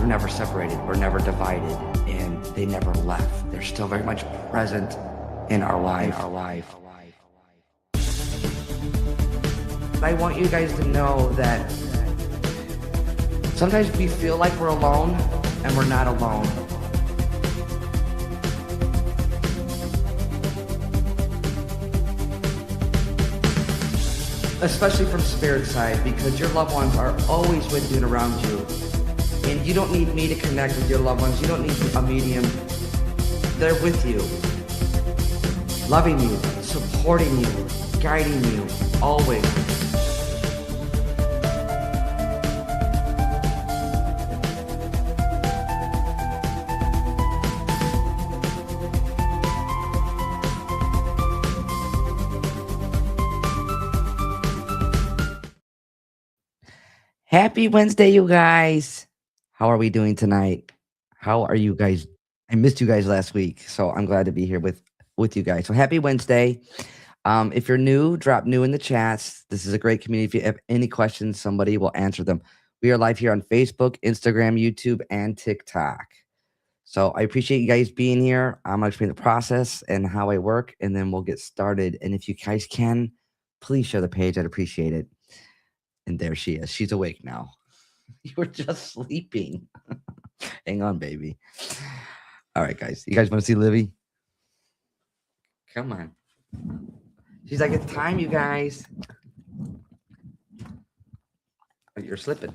never separated. We're never divided, and they never left. They're still very much present in our life. I want you guys to know that sometimes we feel like we're alone, and we're not alone. Especially from spirit side, because your loved ones are always with you and around you. And you don't need me to connect with your loved ones. You don't need a medium. They're with you, loving you, supporting you, guiding you, always. Happy Wednesday, you guys. How are we doing tonight? How are you guys? I missed you guys last week, so I'm glad to be here with you guys. So happy Wednesday. If you're new, drop new in the chats. This is a great community. If you have any questions, somebody will answer them. We are live here on Facebook, Instagram, YouTube, and TikTok. So I appreciate you guys being here. I'm gonna explain the process and how I work, and then we'll get started. And if you guys can, please share the page. I'd appreciate it. And there she is. She's awake now. You were just sleeping. Hang on, baby. All right, guys. You guys want to see Livy? Come on. She's like, it's time, you guys. Oh, you're slipping.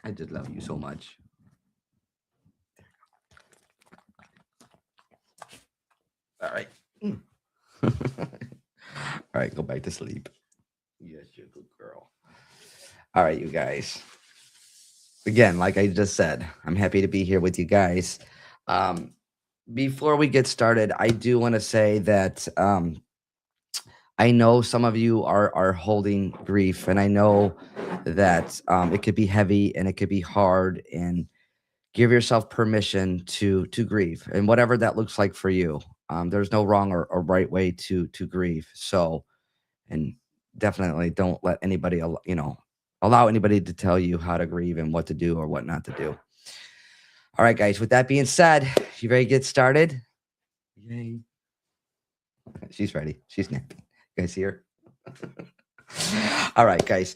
I just love you so much. All right. All right, go back to sleep. Yes, you're a good girl. All right, you guys. Again, like I just said, I'm happy to be here with you guys. Before we get started, I do want to say that I know some of you are holding grief, and I know that it could be heavy and it could be hard. And give yourself permission to grieve, and whatever that looks like for you. There's no wrong or right way to grieve. So, and definitely don't let anybody, allow anybody to tell you how to grieve and what to do or what not to do. All right, guys. With that being said, you ready to get started? Yay! She's ready. She's napping. You guys see her? All right, guys.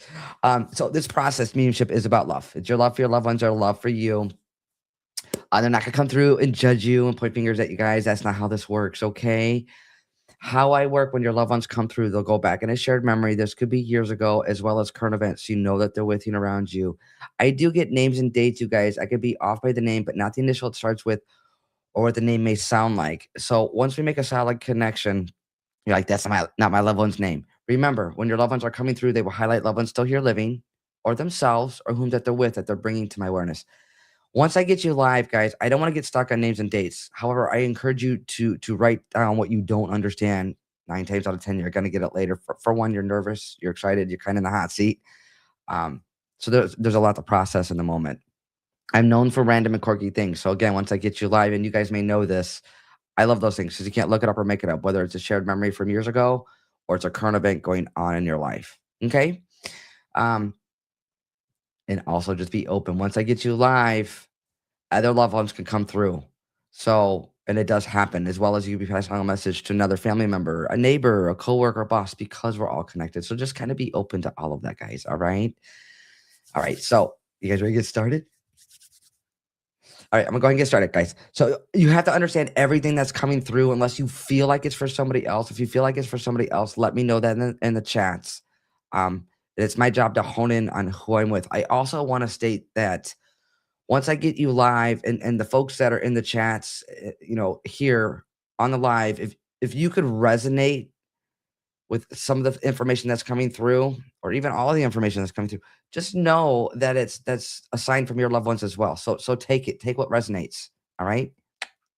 So this process, mediumship, is about love. It's your love for your loved ones, or love for you. They're not gonna come through and judge you and point fingers at you guys. That's not how this works, okay? How I work, when your loved ones come through, they'll go back in a shared memory. This could be years ago, as well as current events. You know that they're with you and around you. I do get names and dates, you guys. I could be off by the name, but not the initial it starts with, or what the name may sound like. So once we make a solid connection, you're like, that's not my loved one's name. Remember, when your loved ones are coming through, they will highlight loved ones still here living, or themselves, or whom that they're with, that they're bringing to my awareness. Once I get you live, guys, I don't want to get stuck on names and dates. However, I encourage you to write down what you don't understand. 9 times out of 10, you're going to get it later. For one, you're nervous, you're excited, you're kind of in the hot seat. So there's a lot to process in the moment. I'm known for random and quirky things. So again, once I get you live, and you guys may know this, I love those things because you can't look it up or make it up, whether it's a shared memory from years ago or it's a current event going on in your life. Okay. And also just be open. Once I get you live, other loved ones can come through. So, and it does happen, as well as you be passing on a message to another family member, a neighbor, a coworker, a boss, because we're all connected. So just kind of be open to all of that, guys. All right. All right. So you guys ready to get started? All right, I'm gonna go ahead and get started, guys. So you have to understand everything that's coming through, unless you feel like it's for somebody else. If you feel like it's for somebody else, let me know that in the chats. It's my job to hone in on who I'm with. I also want to state that once I get you live, and the folks that are in the chats, here on the live, if you could resonate with some of the information that's coming through, or even all of the information that's coming through, just know that that's a sign from your loved ones as well. So take what resonates. All right.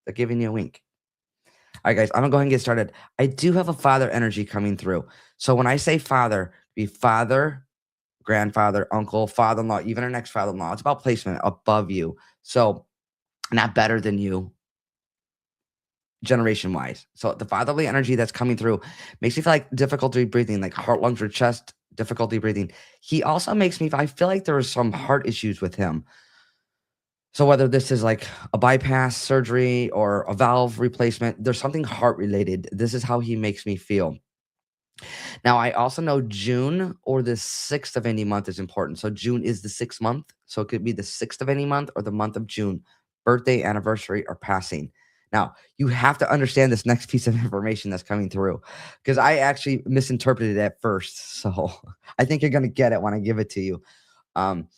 They're giving you a wink. All right, guys, I'm gonna go ahead and get started. I do have a father energy coming through. So when I say father, be father, grandfather, uncle, father-in-law, even our next father-in-law. It's about placement above you. So not better than you, generation wise. So the fatherly energy that's coming through makes you feel like difficulty breathing, like heart, lungs, or chest difficulty breathing. He also makes me, I feel like there are some heart issues with him. So whether this is like a bypass surgery or a valve replacement, there's something heart related. This is how he makes me feel. Now, I also know June or the 6th of any month is important. So June is the 6th month. So it could be the 6th of any month or the month of June, birthday, anniversary, or passing. Now, you have to understand this next piece of information that's coming through because I actually misinterpreted it at first. So I think you're going to get it when I give it to you. Um,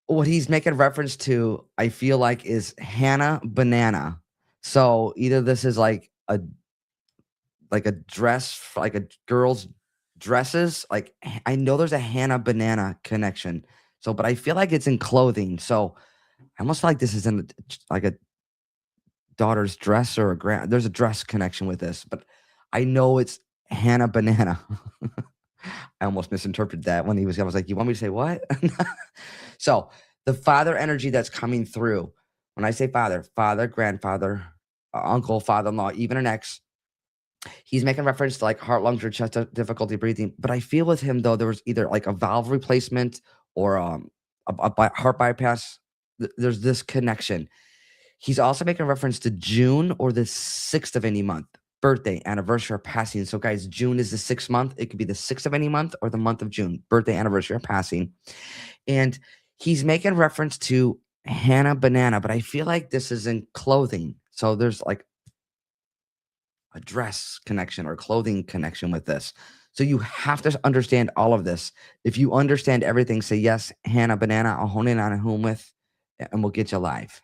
what he's making reference to, I feel like, is Hannah Banana. So either this is like a dress, like a girl's dresses. Like I know there's a Hannah Banana connection. So, but I feel like it's in clothing. So I almost feel like this is in like a daughter's dress or a grand. There's a dress connection with this, but I know it's Hannah Banana. I almost misinterpreted that when I was like, you want me to say what? So the father energy that's coming through. When I say father, father, grandfather, uncle, father-in-law, even an ex, he's making reference to like heart, lungs, or chest difficulty breathing. But I feel with him though, there was either like a valve replacement or heart bypass. There's this connection. He's also making reference to June or the 6th of any month, birthday, anniversary, or passing. So guys, June is the 6th month. It could be the 6th of any month or the month of June, birthday, anniversary, or passing. And he's making reference to Hannah Banana, but I feel like this is in clothing. So there's like a dress connection or clothing connection with this. So you have to understand all of this. If you understand everything, say yes, Hannah Banana, I'll hone in on whom with, and we'll get you live.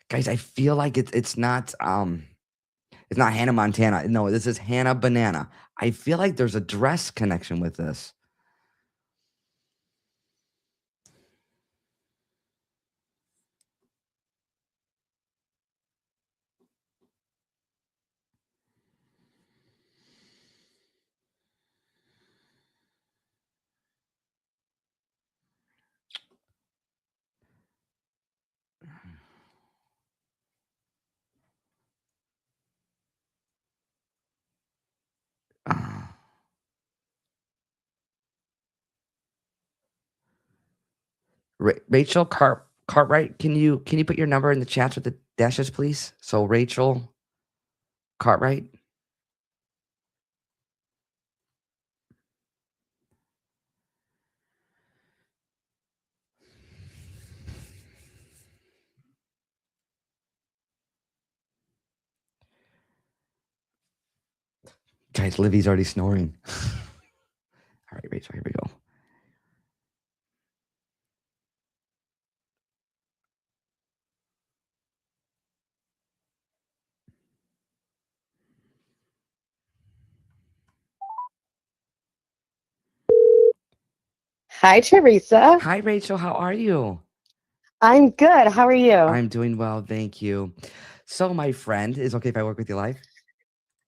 Guys, I feel like it's not Hannah Montana. No, this is Hannah Banana. I feel like there's a dress connection with this. Uh, Rachel Cartwright, can you put your number in the chats with the dashes, please? So Rachel Cartwright. Guys, Livy's already snoring. All right, Rachel, here we go. Hi, Teresa. Hi, Rachel. How are you? I'm good. How are you? I'm doing well, thank you. So, my friend, is it okay if I work with you live?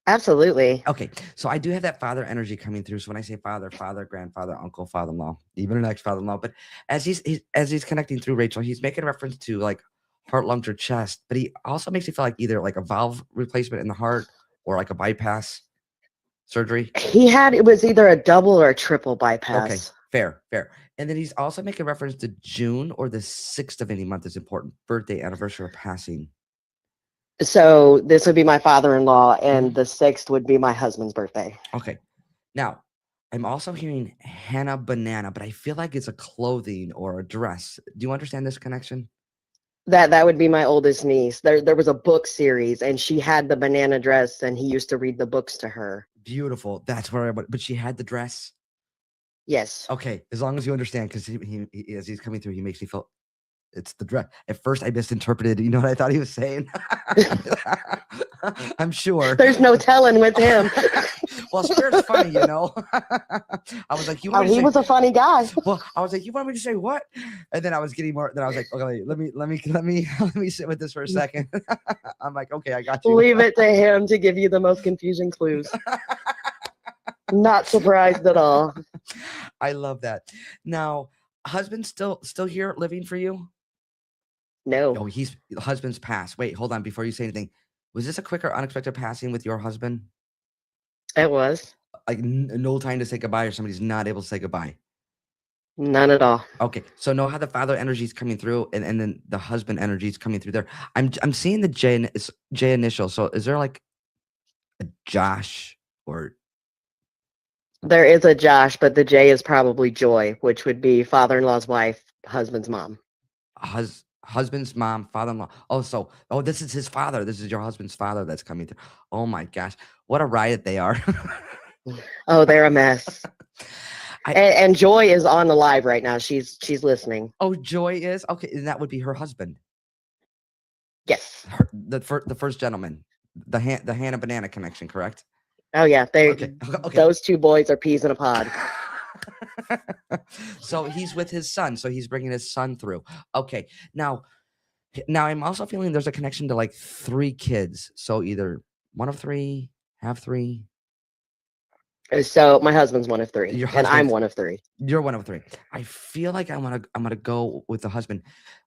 Absolutely. Okay, so I do have that father energy coming through. So when I say father, father, grandfather, uncle, father-in-law, even an ex-father-in-law, but as he's connecting through Rachel, he's making reference to like heart, lungs, or chest, but he also makes me feel like either like a valve replacement in the heart or like a bypass surgery. It was either a double or a triple Okay, bypass. fair. And then he's also making reference to June or the 6th of any month is important. Birthday, anniversary, or passing. So this would be my father-in-law, and Mhm. the 6th would be my husband's birthday. Okay. Now, I'm also hearing Hannah Banana, but I feel like it's a clothing or a dress. Do you understand this connection? That would be my oldest niece. There was a book series, and she had the banana dress, and he used to read the books to her. Beautiful. That's where I went. But she had the dress. Yes. Okay, as long as you understand, because as he's coming through, he makes me feel it's the dress. At first, I misinterpreted. You know what I thought he was saying? I'm sure. There's no telling with him. Well, Spirit's funny, you know. I was like, you want me to He say? was a funny guy. Well, I was like, you want me to say what? And then I was getting more. Then I was like, okay, let me let me sit with this for a second. I'm like, okay, I got you. Leave it to him to give you the most confusing clues. Not surprised at all. I love that. Now, husband still here living for you? No, Oh, he's husband's passed. Wait, hold on. Before you say anything, was this a quick or unexpected passing with your husband? it was Like no time to say goodbye, or somebody's not able to say goodbye. none at all. Okay, so know how the father energy is coming through, and then the husband energy is coming through there. I'm seeing the J initial. So is there like a Josh or There is a Josh, but the J is probably Joy, which would be father-in-law's wife, husband's mom. husband's mom, father-in-law? Oh, this is his father. This is your husband's father that's coming through. Oh my gosh, what a riot they are. Oh, they're a mess. I And Joy is on the live right now. She's listening. Oh, Joy is okay, and that would be her husband, Yes. the first gentleman, the Hannah Banana connection, correct? Oh yeah. Okay. Those two boys are peas in a pod. So he's with his son. So he's bringing his son through. Okay. Now I'm also feeling there's a connection to like 3 kids. So either one of 3, have 3. So my husband's one of 3, Your and I'm husband's one of 3. You're one of 3. I feel like I'm gonna go with the husband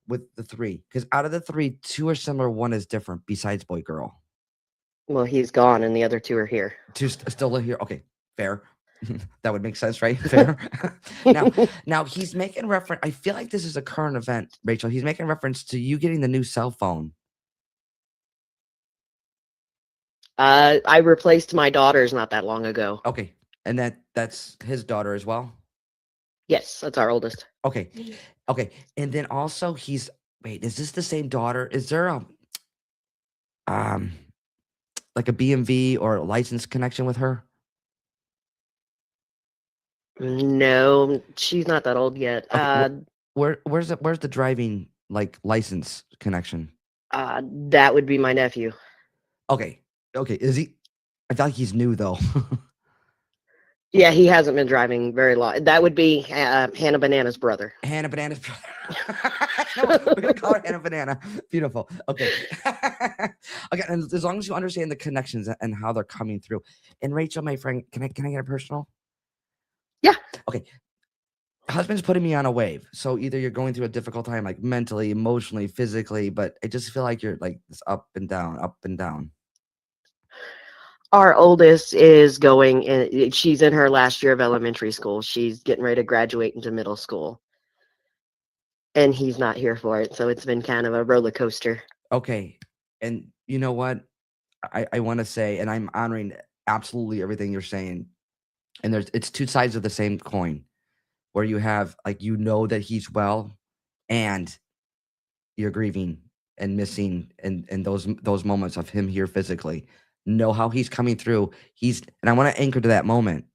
with the 3 because out of the 3, 2 are similar, 1 is different. Besides boy girl, Well, he's gone, and the other 2 are here. 2 still live here. Okay, fair. That would make sense, right? Fair. Now he's making reference. I feel like this is a current event, Rachel. He's making reference to you getting the new cell phone. I replaced my daughters not that long ago. Okay, and that's his daughter as well. Yes, that's our oldest. Okay, okay, and then also he's wait. Is this the same daughter? Is there a um like a BMV or a license connection with her? No, she's not that old yet. Okay, where's the driving like license connection? That would be my nephew. Okay, okay, is he? I feel like he's new though. Yeah, he hasn't been driving very long. That would be Hannah Banana's brother. Hannah Banana's brother. No, we're gonna call her Hannah Banana. Beautiful. Okay. Okay, and as long as you understand the connections and how they're coming through. And Rachel, my friend, can I get it personal? Yeah. Okay. Husband's putting me on a wave. So either you're going through a difficult time, like mentally, emotionally, physically, but I just feel like you're like this up and down, up and down. Our oldest is going in, she's in her last year of elementary school. She's getting ready to graduate into middle school. And he's not here for it. So it's been kind of a roller coaster. Okay. And you know what? I want to say, and I'm honoring absolutely everything you're saying. And it's 2 sides of the same coin where you have like that he's well and you're grieving and missing and those moments of him here physically. Know how he's coming through. And I want to anchor to that moment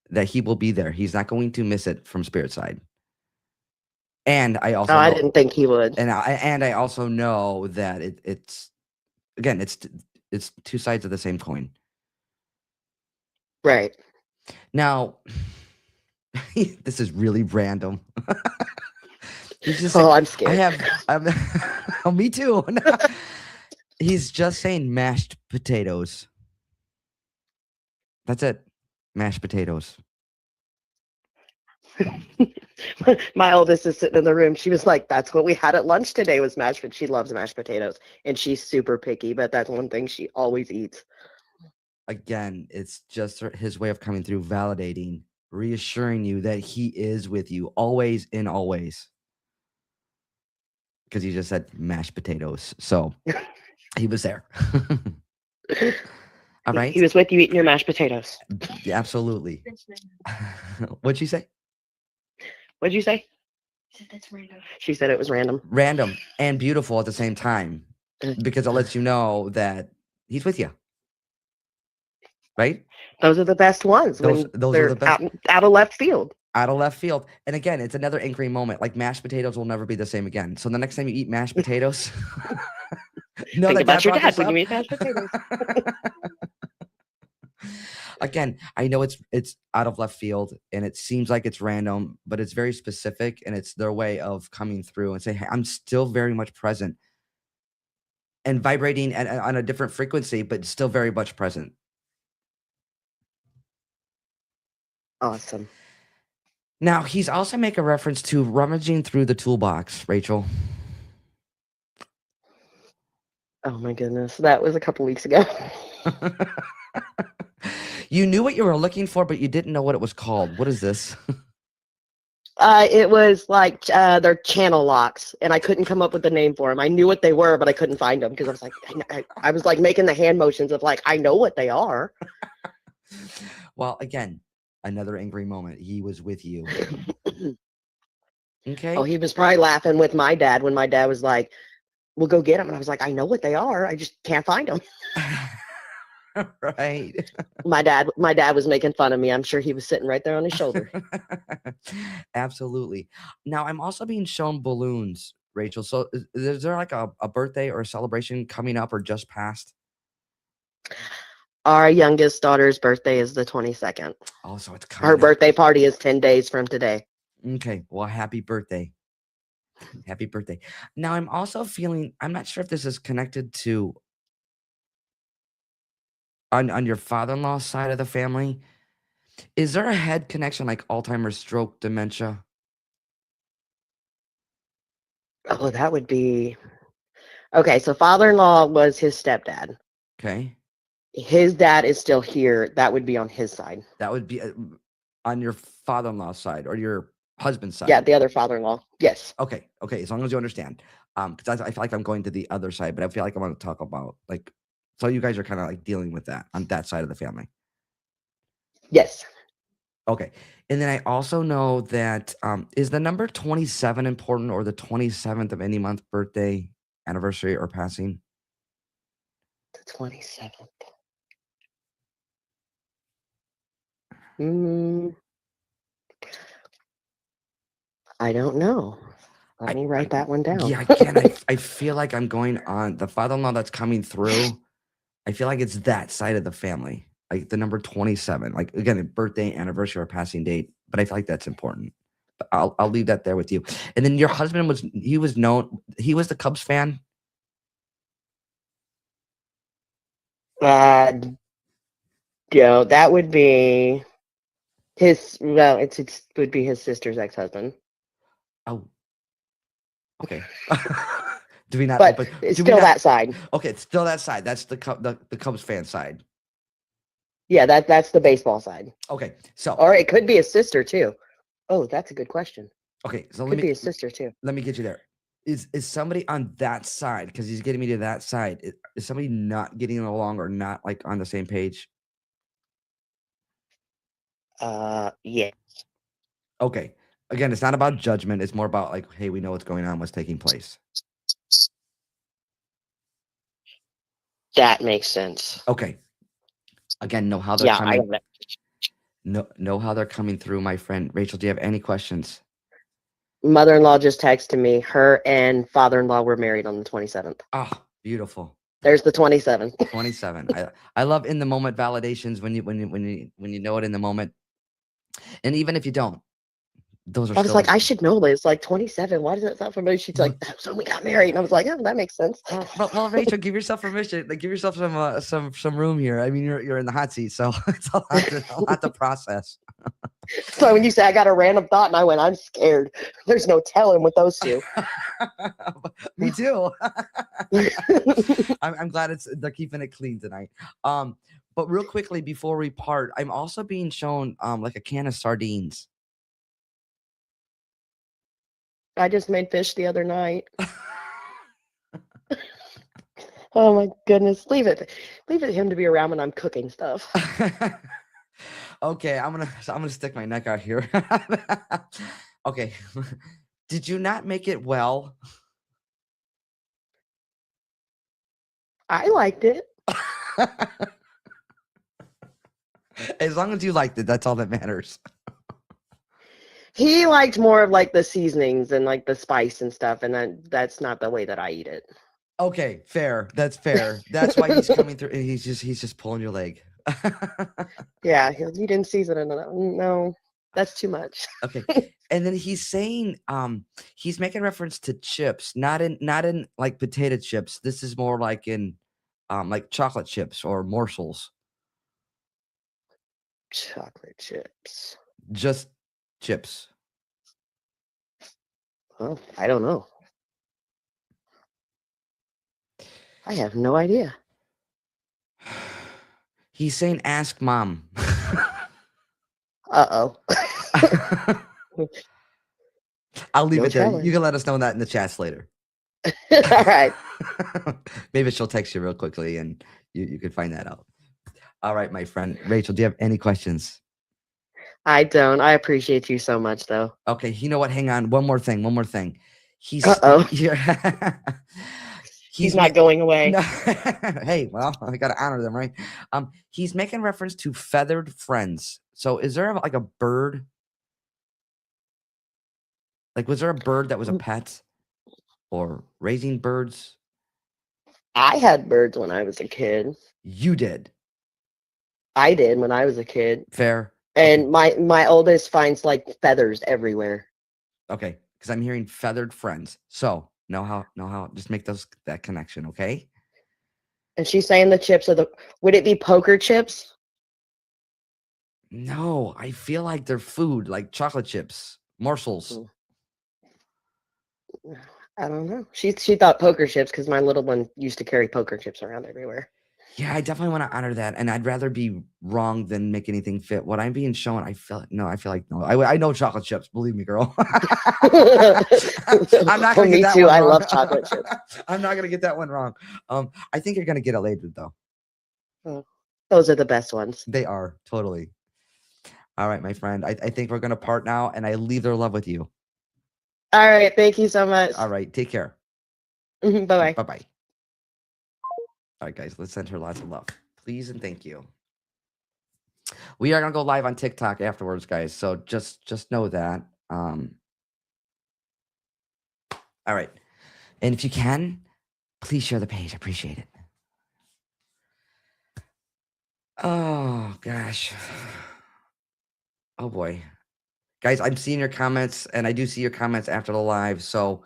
that he will be there. He's not going to miss it from spirit side. And I Oh, also I know didn't think he would. and I also know that it's again it's 2 sides of the same coin. Right. Now this is really random. He's just Oh, saying, I'm scared. oh, me too. He's just saying mashed potatoes. That's it. Mashed potatoes. My oldest is sitting in the room. She was like, "That's what we had at lunch today was mashed potatoes." She loves mashed potatoes, and she's super picky, but that's one thing she always eats. Again, it's just his way of coming through, validating, reassuring you that he is with you always in always. Because he just said mashed potatoes. So he was there. All right. He was with you eating your mashed potatoes. Yeah, absolutely. What'd you say? What'd you say? She said it was random. Random and beautiful at the same time. Because it lets you know that he's with you. Right? Those are the best ones Those when are they're the best. out of left field. Out of left field. And again, it's another anchoring moment. Like mashed potatoes will never be the same again. So the next time you eat mashed potatoes, Think about your dad when you eat mashed potatoes. Again, I know it's out of left field and it seems like it's random, but it's very specific and it's their way of coming through and say, hey, I'm still very much present and vibrating on a different frequency, but still very much present. Awesome. Now, he's also make a reference to rummaging through the toolbox, Rachel. Oh my goodness, that was a couple weeks ago. You knew what you were looking for, but you didn't know what it was called. What is this? It was like their channel locks, and I couldn't come up with the name for them. I knew what they were, but I couldn't find them because I was like, I was like making the hand motions of like, I know what they are. Well, again, another angry moment. He was with you. Okay. Oh, he was probably laughing with my dad when my dad was like, "We'll go get them," and I was like, "I know what they are. I just can't find them." Right. My dad was making fun of me. I'm sure he was sitting right there on his shoulder. Absolutely. Now, I'm also being shown balloons, Rachel. So, is there like a birthday or a celebration coming up or just past? Our youngest daughter's birthday is the 22nd. Oh, so it's Her coming up. birthday party is 10 days from today. Okay. Well, happy birthday. Happy birthday. Now, I'm also feeling, I'm not sure if this is connected to on your father-in-law's side of the family. Is there a head connection like Alzheimer's, stroke, dementia? Oh, that would be okay. So father-in-law was his stepdad. Okay. His dad is still here. That would be on his side. That would be on your father-in-law's side or your husband's side. Yeah, the other father-in-law. Yes. Okay. Okay. As long as you understand. Because I feel like I'm going to the other side, but I feel like I want to talk about like, so you guys are kind of like dealing with that on that side of the family. Yes. Okay. And then I also know that is the number 27 important or the 27th of any month, birthday, anniversary, or passing? The 27th. Mm, I don't know. Let me write that one down. Yeah, again, I feel like I'm going on the father-in-law that's coming through. I feel like it's that side of the family, like the number 27. Like again, a birthday, anniversary, or passing date. But I feel like that's important. But I'll leave that there with you. And then your husband was he was the Cubs fan. uh, that would be his. Well, it would be his sister's ex-husband, Oh, okay. Do we not but open? it's Do we still not? that side. Okay, it's still that side. That's the Cubs fan side. Yeah, that's the baseball side. Okay, so Or it could be his sister too. Oh, that's a good question. okay, so Could be his sister too. let me get you there. Is somebody on that side because he's getting me to that side? Is somebody not getting along or not like on the same page? Yeah, Okay. Again, it's not about judgment. It's more about like, hey, we know what's going on, what's taking place. that makes sense. Okay. Again, know how they're Yeah, I coming. don't know. Know how they're coming through, my friend. Rachel, do you have any questions? Mother-in-law just texted me. Her and father-in-law were married on the 27th. Oh, beautiful. There's the 27th. 27. I love in the moment validations when you know it in the moment. And even if you don't, those are I was still like, the I should know this. Like 27. Why does that sound familiar? She's like, so we got married. And I was like, oh, that makes sense. well, Rachel, give yourself permission. Like, give yourself some room here. I mean, you're in the hot seat, so it's a lot to process. So when you say I got a random thought, and I went, I'm scared. There's no telling with those two. Me too. I'm glad they're keeping it clean tonight. But real quickly before we part, I'm also being shown like a can of sardines. I just made fish the other night. Oh my goodness. Leave it him to be around when I'm cooking stuff. Okay, I'm gonna stick my neck out here. Okay. Did you not make it well? I liked it. As long as you liked it, that's all that matters. He liked more of like the seasonings and like the spice and stuff, and that's not the way that I eat it. Okay, fair. That's fair. That's why he's coming through. He's just pulling your leg. Yeah, you didn't season it enough. No, that's too much. Okay. And then he's saying he's making reference to chips, not in like potato chips. This is more like in like chocolate chips or morsels. Chocolate chips. Just chips. Well, I don't know. I have no idea. He's saying ask mom. Uh oh. I'll leave No it there. You telling. can let us know that in the chats later. All right. Maybe she'll text you real quickly and you can find that out. All right, my friend. Rachel, do you have any questions? I don't. I appreciate you so much, though. Okay, you know what? Hang on. One more thing. One more thing. Uh oh. He's He's not going away. no. Hey, well, I gotta honor them, right? He's making reference to feathered friends. So, is there like a bird? Like, was there a bird that was a pet or raising birds? I had birds when I was a kid. You did. I did when I was a kid. Fair. Okay. And my oldest finds like feathers everywhere. Okay. Because I'm hearing feathered friends. So, know how. Just make that connection. Okay. And she's saying the chips are the. Would it be poker chips? No, I feel like they're food, like chocolate chips, morsels. I don't know. She thought poker chips because my little one used to carry poker chips around everywhere. Yeah, I definitely want to honor that, and I'd rather be wrong than make anything fit. What I'm being shown, I feel no. I feel like no. I know chocolate chips. Believe me, girl. I'm not Well, gonna get me that too. one I wrong. love chocolate chips. I'm not gonna get that one wrong. I think you're gonna get elated though. Oh, those are the best ones. They are totally. All right, my friend. I think we're gonna part now, and I leave their love with you. All right. Thank you so much. All right, take care. Bye bye. Bye bye. All right, guys. Let's send her lots of love, please, and thank you. We are gonna go live on TikTok afterwards, guys. So just know that. All right, and if you can, please share the page. I appreciate it. Oh gosh. Oh boy, guys. I'm seeing your comments, and I do see your comments after the live. So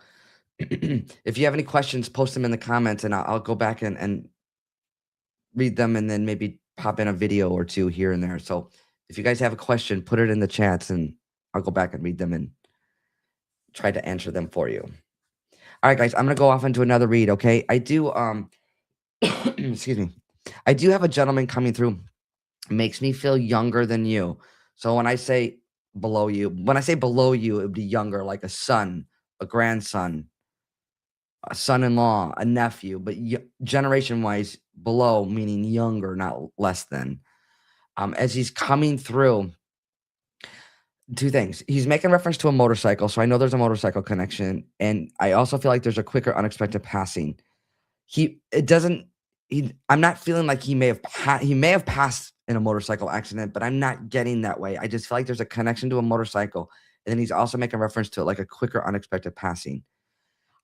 if you have any questions, post them in the comments, and I'll go back and read them, and then maybe pop in a video or two here and there. So if you guys have a question, put it in the chats, and I'll go back and read them and try to answer them for you. All right, guys, I'm gonna go off into another read. Okay, I do. Excuse me. I do have a gentleman coming through. Makes me feel younger than you. So when I say below you, it would be younger, like a son, a grandson, a son-in-law, a nephew. But generation-wise, below meaning younger, not less than. As he's coming through, two things. He's making reference to a motorcycle, so I know there's a motorcycle connection, and I also feel like there's a quicker, unexpected passing. I'm not feeling like he may have passed in a motorcycle accident, but I'm not getting that way. I just feel like there's a connection to a motorcycle, and then he's also making reference to like a quicker, unexpected passing.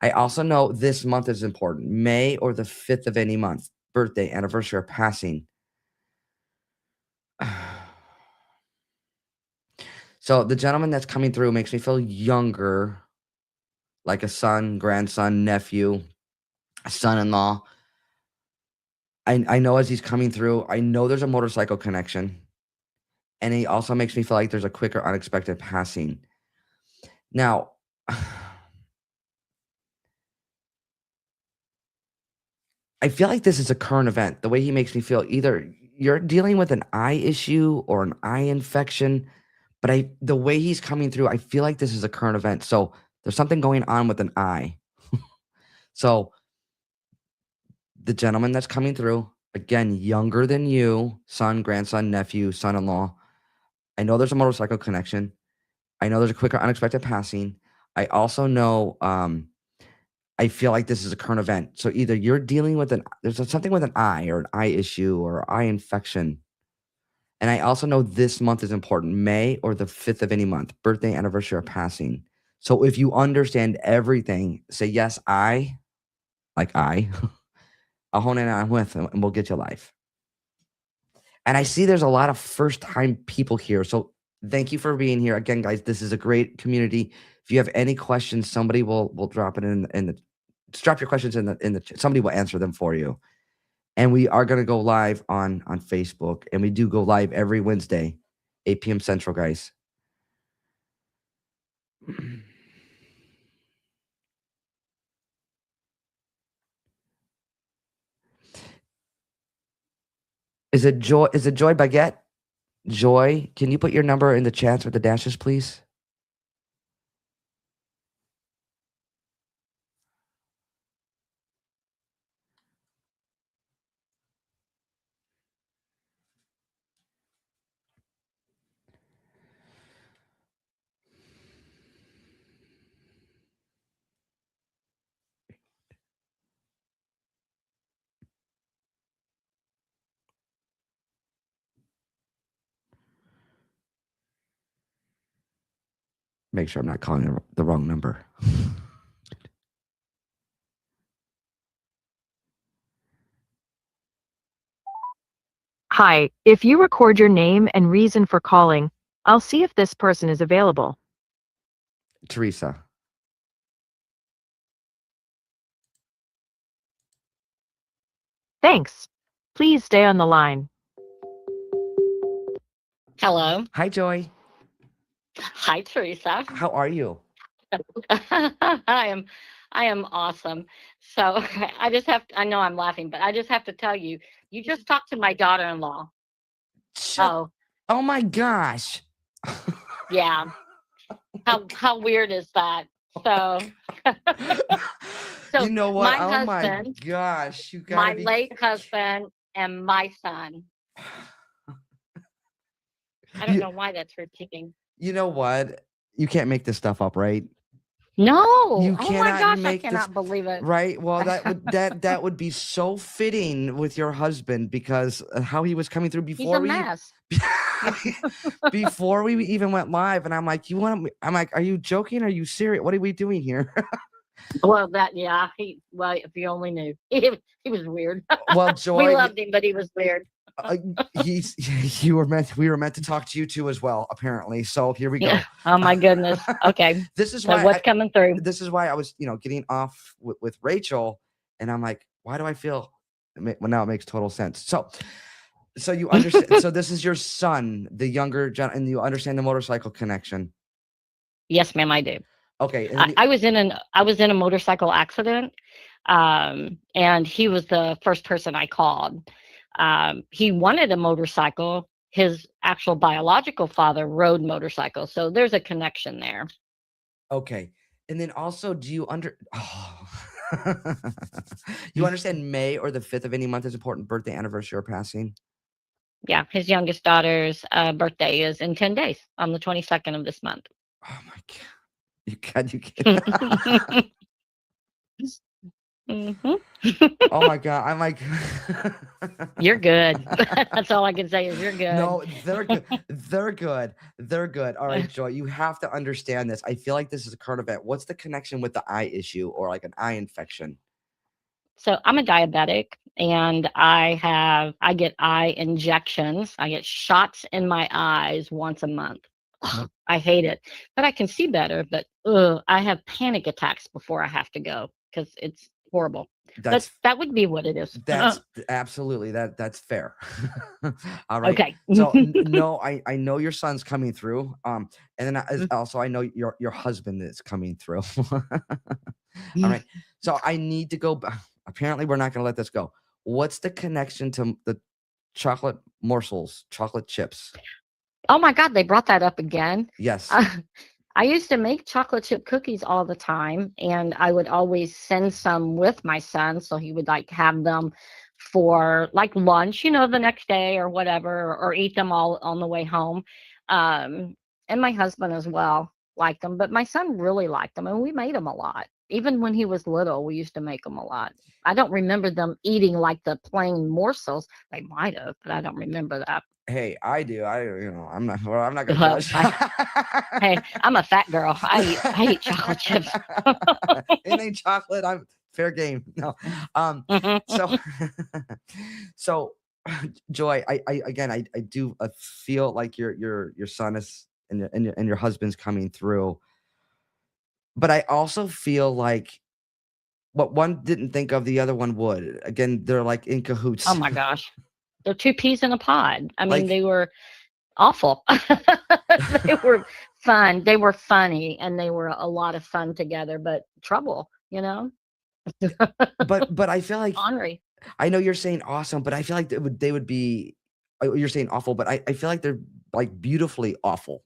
I also know this month is important. May or the 5th of any month, birthday, anniversary, or passing. So the gentleman that's coming through makes me feel younger, like a son, grandson, nephew, son-in-law. I know as he's coming through, I know there's a motorcycle connection. And he also makes me feel like there's a quicker, unexpected passing. Now, I feel like this is a current event. The way he makes me feel, either you're dealing with an eye issue or an eye infection, but the way he's coming through, I feel like this is a current event. So there's something going on with an eye. So the gentleman that's coming through, again, younger than you, son, grandson, nephew, son-in-law. I know there's a motorcycle connection. I know there's a quicker, unexpected passing. I also know I feel like this is a current event. So either you're dealing with there's something with an eye or an eye issue or eye infection. And I also know this month is important, May or the 5th of any month, birthday, anniversary, or passing. So if you understand everything, say, yes, like I, I'll hone in on with, and we'll get you live. And I see there's a lot of first time people here. So thank you for being here. Again, guys, this is a great community. If you have any questions, somebody will drop it in the just drop your questions in the somebody will answer them for you. And we are going to go live on Facebook, and we do go live every Wednesday, 8 p.m. Central, guys. Is it Joy? Is it Joy Baguette? Joy, can you put your number in the chats with the dashes, please? Make sure I'm not calling the wrong number. Hi, if you record your name and reason for calling, I'll see if this person is available. Teresa. Thanks. Please stay on the line. Hello. Hi, Joy. Hi, Teresa. How are you? I am awesome. So I just have I know I'm laughing, but I just have to tell you, you just talked to my daughter-in-law. Shut. Oh, Oh my gosh. yeah. How weird is that? So You so know what? my Oh my husband, gosh. You gotta my be. late husband, and my son. I don't You, know why that's repeating. you know what? You can't make this stuff up, right? No. You Oh my cannot gosh, I make this cannot believe it. right. Well, that would be so fitting with your husband because how he was coming through He's a before we mess. before we even went live, and I'm like, I'm like, are you joking? Are you serious? What are we doing here? Well, well, if you only knew. He was weird. Well, We Joy, loved him, but he was weird. uh, we were meant to talk to you too as well, apparently. So here we go. Oh my goodness. Okay. This is So why what's coming through? I was, getting off with Rachel, and I'm like, why do I feel? Well, now it makes total sense. So you understand. So this is your son, the younger John, and you understand the motorcycle connection. Yes, ma'am, I do. Okay, and then I was in a motorcycle accident, and he was the first person I called. He wanted a motorcycle. His actual biological father rode motorcycles, so there's a connection there. okay, and then also, do you you understand May or the 5th of any month is important birthday, anniversary, or passing? Yeah, his youngest daughter's birthday is in 10 days on the 22nd of this month. Oh my god, you can. Mhm. Oh my god, I'm like, You're good. That's all I can say is you're good. no, they're good. They're good. They're good. All right, Joy, you have to understand this. I feel like this is a current event. What's the connection with the eye issue or like an eye infection? So I'm a diabetic and I get eye injections. I get shots in my eyes once a month. Ugh, I hate it, but I can see better. But I have panic attacks before I have to go because it's horrible. But That's that would be what it is. that's absolutely that's fair. All right. Okay. So no, I know your son's coming through. And then also I know your husband is coming through. All right. So I need to go. Apparently, we're not going to let this go. What's the connection to the chocolate morsels, chocolate chips? Oh my God, they brought that up again. Yes. I used to make chocolate chip cookies all the time, and I would always send some with my son, so he would like have them for like lunch, the next day or whatever, or eat them all on the way home. And my husband as well liked them, but my son really liked them, and we made them a lot. Even when he was little, we used to make them a lot. I don't remember them eating like the plain morsels. They might have, but I don't remember that. Hey, I do. I'm not. Well, I'm not going to Well, judge. hey, I'm a fat girl. I eat chocolate chips. Anything chocolate, I'm fair game. No. So, so, Joy, I again, I do feel like your son is and your husband's coming through, but I also feel like what one didn't think of, the other one would. Again, they're like in Oh cahoots. my gosh. They're two peas in a pod. I mean, Like, they were awful. They were fun. They were funny and they were a lot of fun together, but trouble. but I feel like Ornery. I know you're saying awesome, but I feel like they would be you're saying awful, but I feel like they're like beautifully awful.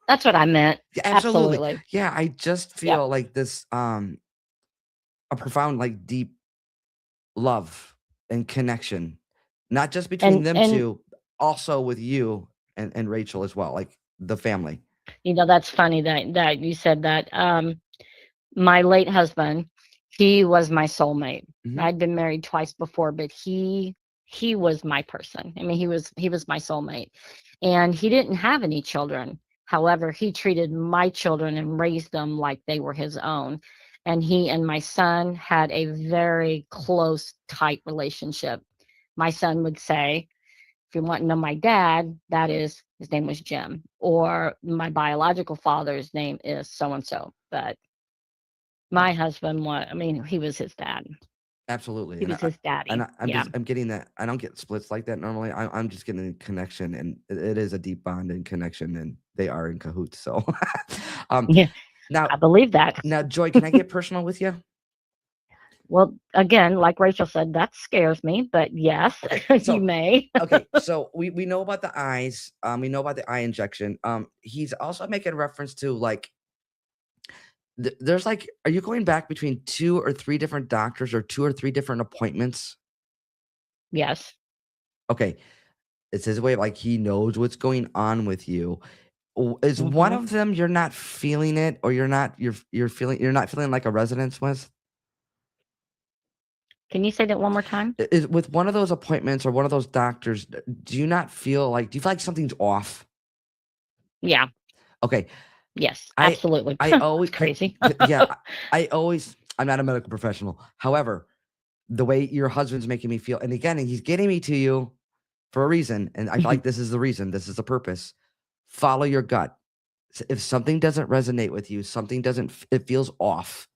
That's what I meant. Yeah, absolutely. Absolutely. Yeah, I just Yep. feel like this a profound, like deep love and connection, not just between them And two, also with you and Rachel as well, like the family. that's funny that you said that. My late husband, he was my soulmate. Mhm. I'd been married twice before, but he was my person. I mean, he was my soulmate. And he didn't have any children. However, he treated my children and raised them like they were his own. And he and my son had a very close, tight relationship. My son would say, if you want to know my dad, that is, his name was Jim, or my biological father's name is so and so. But my husband was, I mean, he was his dad. Absolutely. He was his daddy. Yeah. I'm getting that. I don't get splits like that normally. I'm just getting a connection, and it is a deep bond and connection, and they are in cahoots. So, um, Yeah. now, I believe that. Joy, can I get personal with you? Well, again, like Rachel said, that scares me, but yes, Okay, you so may. okay, so we know about the eyes. We know about the eye injection. He's also making reference to like there's like, are you going back between 2 or 3 different doctors or 2 or 3 different appointments? Yes. Okay, it's his way of like he knows what's going on with you. Is one Hmm. of them you're not feeling it, or you're not feeling like a resonance with? Can you say that one more time? Is with one of those appointments or one of those doctors, do you not feel like do you feel like something's off? Yeah. Okay, Yes. I Absolutely. I It's always crazy. yeah, I always I'm not a medical professional. However, the way your husband's making me feel, and again, he's getting me to you for a reason, and I feel like this is the reason, this is the purpose. Follow your gut. If something doesn't resonate with you, something doesn't it feels off.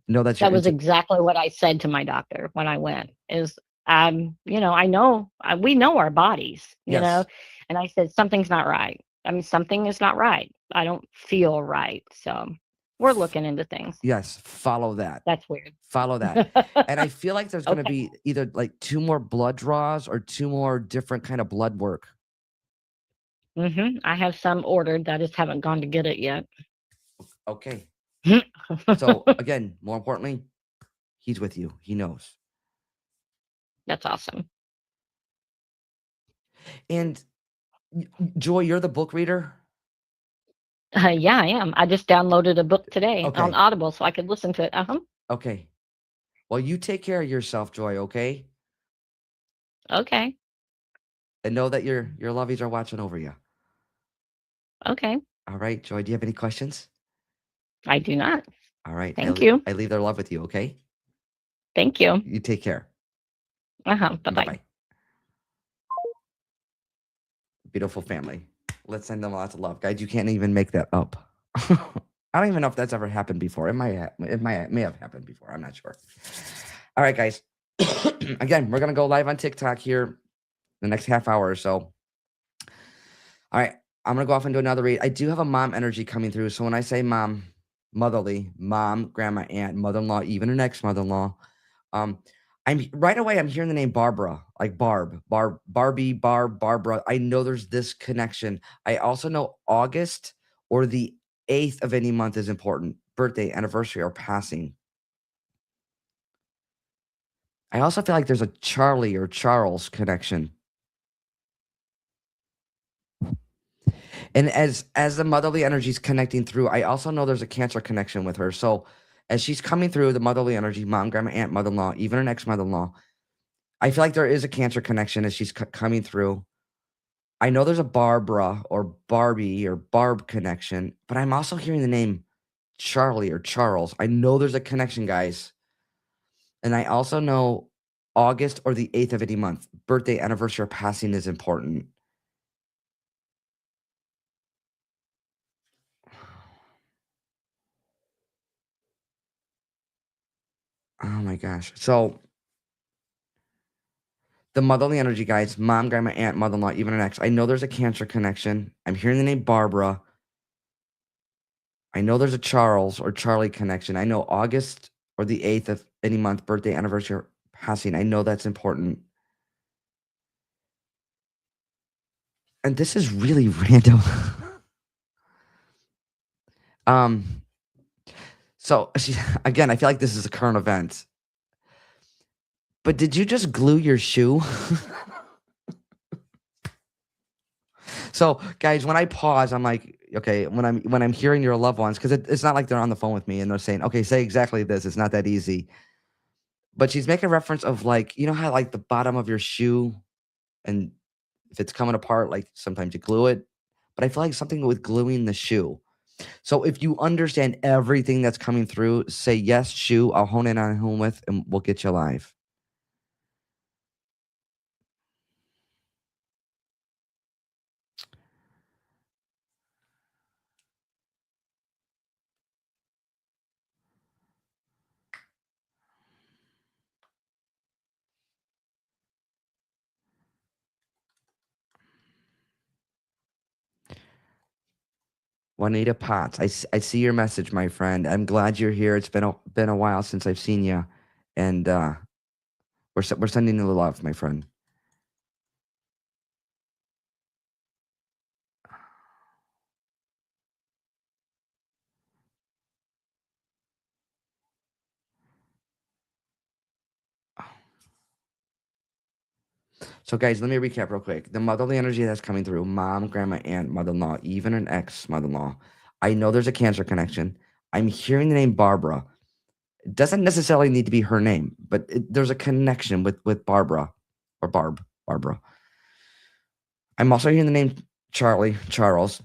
Know that's your That was intu exactly what I said to my doctor when I went is, I know, we know our bodies, Yes. and I said, something's not right. I mean, something is not right. I don't feel right. So we're F looking into things. yes, follow that. That's weird. Follow that. And I feel like there's gonna Okay. be either, like, 2 more blood draws or 2 more different kind of blood work. I have some ordered. I just haven't gone to get it yet. Okay. So, again, more importantly, he's with you. He knows. That's awesome. And Joy, you're the book reader? Yeah, I am. I just downloaded a book today on Okay. Audible so I could listen to it. Uh-huh. Okay. Well, you take care of yourself, Joy, okay? Okay. And know that your lovies are watching over you. Okay. All right, Joy, do you have any questions? I do not. All right. Thank you. I leave their love with you, okay? Thank you. You take care. Uh-huh. Bye-bye. Bye-bye. Beautiful family. Let's send them lots of love. Guys, you can't even make that up. I don't even know if that's ever happened before. May have happened before. I'm not sure. All right, guys. Again, we're gonna go live on TikTok here the next half hour or so. All right, I'm gonna go off and do another read. I do have a mom energy coming through. So when I say mom, motherly, mom, grandma, aunt, mother-in-law, even an ex-mother-in-law, um, I'm hearing the name Barbara, like Barbie, Barbara. I know there's this connection. I also know August or the 8th of any month is important. Birthday, anniversary, or passing. I also feel like there's a Charlie or Charles connection. And as the motherly energy is connecting through, I also know there's a Cancer connection with her. So as she's coming through the motherly energy, mom, grandma, aunt, mother-in-law, even an ex-mother-in-law, I feel like there is a Cancer connection as she's coming through. I know there's a Barbara or Barbie or Barb connection, but I'm also hearing the name Charlie or Charles. I know there's a connection, guys. And I also know August or the 8th of any month, birthday, anniversary, or passing is important. Oh my gosh. So the motherly energy, guys, mom, grandma, aunt, mother-in-law, even an ex. I know there's a Cancer connection. I'm hearing the name Barbara. I know there's a Charles or Charlie connection. I know August or the 8th of any month, birthday, anniversary, or passing. I know that's important. and this is really random. um, so again, I feel like this is a current event. But did you just glue your shoe? So, guys, when I pause, I'm like, okay, when I'm hearing your loved ones, because it's not like they're on the phone with me and they're saying, okay, say exactly this. It's not that easy. But she's making reference of like, you know how like the bottom of your shoe, and if it's coming apart, like sometimes you glue it. But I feel like something with gluing the shoe. So if you understand everything that's coming through, say yes, shoe. I'll hone in on whom with, and we'll get you live. Juanita Potts, I see your message, my friend. I'm glad you're here. It's been a while since I've seen you, and we're sending you the love, my friend. So, guys, let me recap real quick. The motherly energy that's coming through: mom, grandma, aunt, mother-in-law, even an ex-mother-in-law. I know there's a cancer connection. I'm hearing the name Barbara. It doesn't necessarily need to be her name, but there's a connection with Barbara or Barbara. I'm also hearing the name Charles.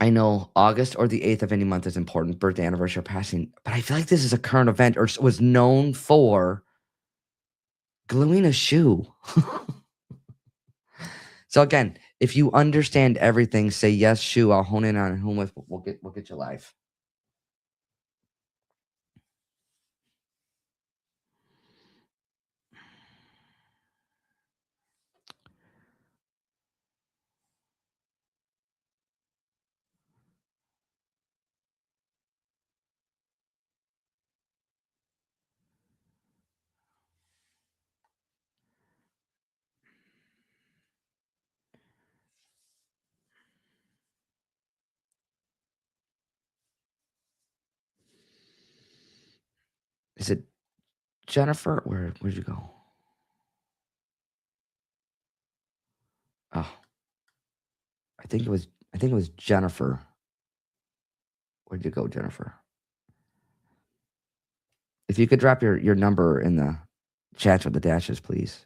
I know August or the 8th of any month is important, birthday, anniversary, or passing, but I feel like this is a current event or was known for gluing a shoe. So again, if you understand everything, say yes, shoe. I'll hone in on whom with. We'll get you live. Is it Jennifer? Where'd you go? Oh, I think it was Jennifer. Where'd you go, Jennifer? If you could drop your number in the chat with the dashes, please.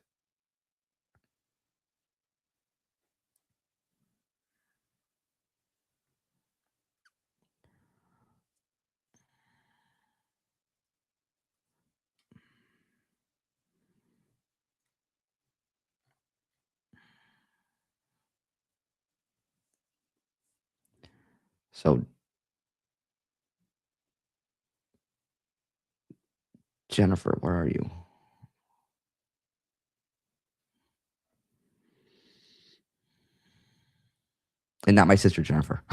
So, Jennifer, where are you? And not my sister, Jennifer.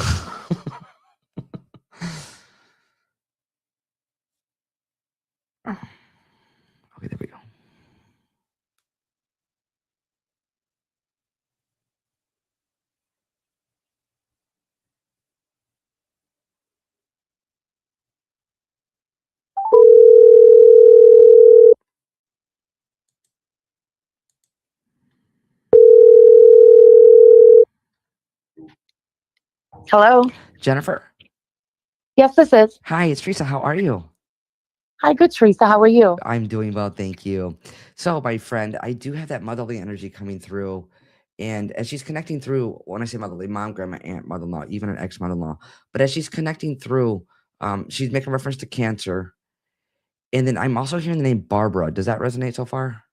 Okay, there we go. Hello. Jennifer, Yes, this is. hi, it's Teresa. How are you? Hi, good Teresa. How are you? I'm doing well, thank you. So, my friend, I do have that motherly energy coming through. And as she's connecting through, when I say motherly, mom, grandma, aunt, mother-in-law, even an ex-mother-in-law, but as she's connecting through, she's making reference to cancer. And then I'm also hearing the name Barbara. Does that resonate so far?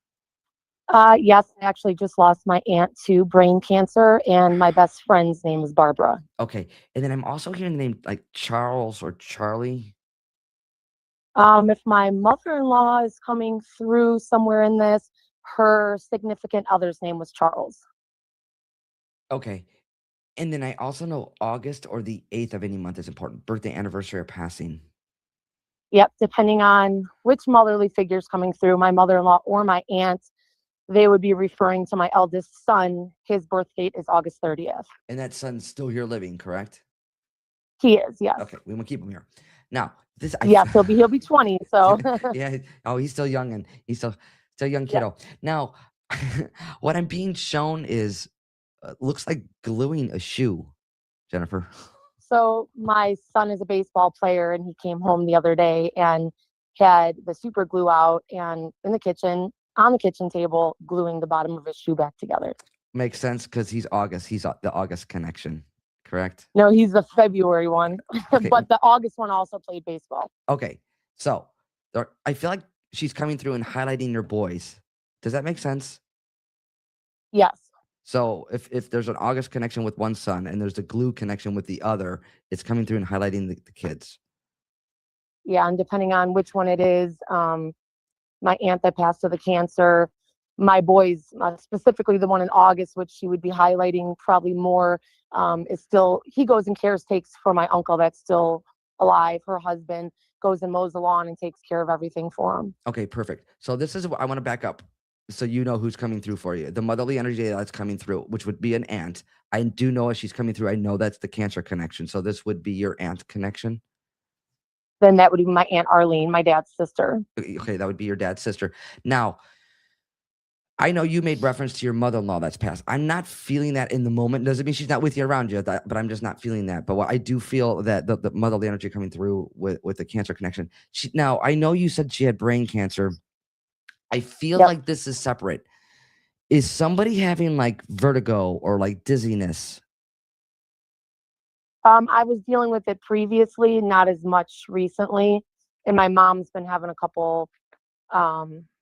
Yes, I actually just lost my aunt to brain cancer, and my best friend's name is Barbara. Okay. And then I'm also hearing the name like Charles or Charlie. If my mother-in-law is coming through somewhere in this, her significant other's name was Charles. Okay. And then I also know August or the 8th of any month is important. Birthday, anniversary, or passing. Yep, depending on which motherly figure's coming through, my mother-in-law or my aunt, they would be referring to my eldest son. His birth date is August 30th. And that son's still here living, correct? He is, yes. Okay, we want to keep him here. Now, this Yes, he'll be 20. So yeah. Oh, he's still young and he's still young Yeah. kiddo. Now, what I'm being shown is looks like gluing a shoe, Jennifer. So my son is a baseball player, and he came home the other day and had the super glue out and in the kitchen, on the kitchen table, gluing the bottom of his shoe back together. Makes sense because he's August. He's the August connection, correct? No, he's the February one, Okay. but the August one also played baseball. Okay, so I feel like she's coming through and highlighting your boys. Does that make sense? Yes. So if there's an August connection with one son and there's a glue connection with the other, it's coming through and highlighting the kids. Yeah, and depending on which one it is, my aunt that passed of the cancer, my boys, specifically the one in August, which she would be highlighting probably more, is still, he goes and takes for my uncle that's still alive. Her husband goes and mows the lawn and takes care of everything for him. Okay, perfect. So this is what I want to back up so you know who's coming through for you. The motherly energy that's coming through, which would be an aunt. I do know as she's coming through. I know that's the cancer connection. So this would be your aunt connection. Then that would be my Aunt Arlene, my dad's sister. Okay, that would be your dad's sister. Now, I know you made reference to your mother-in-law that's passed. I'm not feeling that in the moment. Doesn't mean she's not with you around you, but I'm just not feeling that. But what I do feel that the motherly energy coming through with the cancer connection. Now, I know you said she had brain cancer. I feel Yep. like this is separate. Is somebody having like vertigo or like dizziness? I was dealing with it previously, not as much recently. And my mom's been having a couple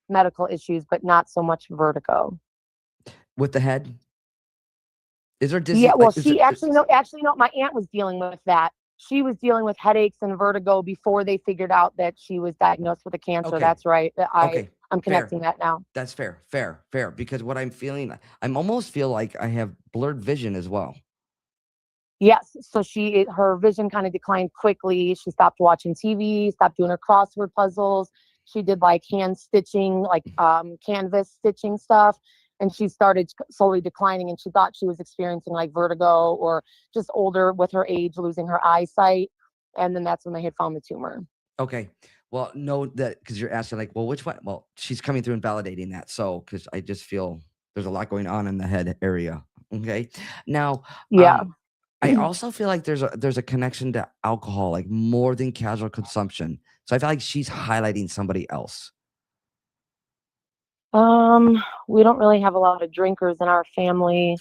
medical issues, but not so much vertigo. With the head? Is there dizzy? Yeah, well, like, is there- actually, no, my aunt was dealing with that. She was dealing with headaches and vertigo before they figured out that she was diagnosed with a cancer. Okay. That's right. Okay, I'm connecting that now. that's fair. Because what I'm feeling, I'm almost feel like I have blurred vision as well. Yes. So her vision kind of declined quickly. She stopped watching TV, stopped doing her crossword puzzles. She did like hand stitching, like canvas stitching stuff. And she started slowly declining, and she thought she was experiencing like vertigo or just older with her age, losing her eyesight. And then that's when they had found the tumor. Okay. Well, no, that because you're asking like, well, which one? Well, she's coming through and validating that. So, because I just feel there's a lot going on in the head area. Okay. Now, Yeah. I also feel like there's a connection to alcohol, like more than casual consumption. So I feel like she's highlighting somebody else. We don't really have a lot of drinkers in our family,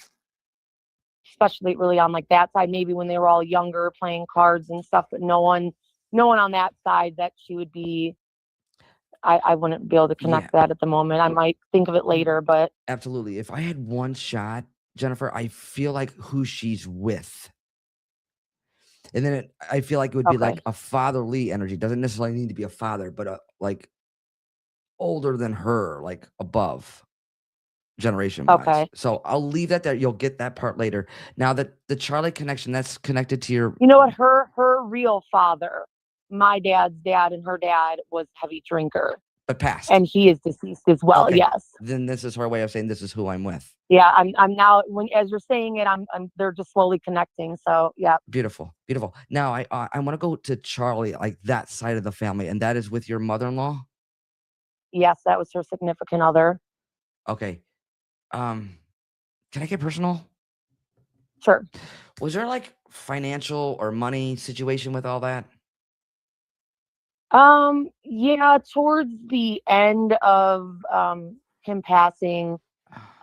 especially really on like that side. Maybe when they were all younger playing cards and stuff, but no one on that side that she would be. I wouldn't be able to connect that at the moment. I might think of it later, but Absolutely. If I had one shot, Jennifer, I feel like who she's with. And then I feel like it would be Okay. like a fatherly energy. Doesn't necessarily need to be a father, but like older than her, like above generation wise. Okay. So I'll leave that there. You'll get that part later. Now that the Charlie connection, that's connected to your you know what? Her real father, my dad's dad, and her dad was a heavy drinker, but past. and he is deceased as well. Okay. Yes. Then this is her way of saying this is who I'm with. Yeah. I'm now as you're saying it, they're just slowly connecting. So yeah. Beautiful. Beautiful. Now I want to go to Charlie, like that side of the family, and that is with your mother-in-law. Yes, that was her significant other. Okay. Can I get personal? Sure. Was there like financial or money situation with all that? Yeah, towards the end of him passing,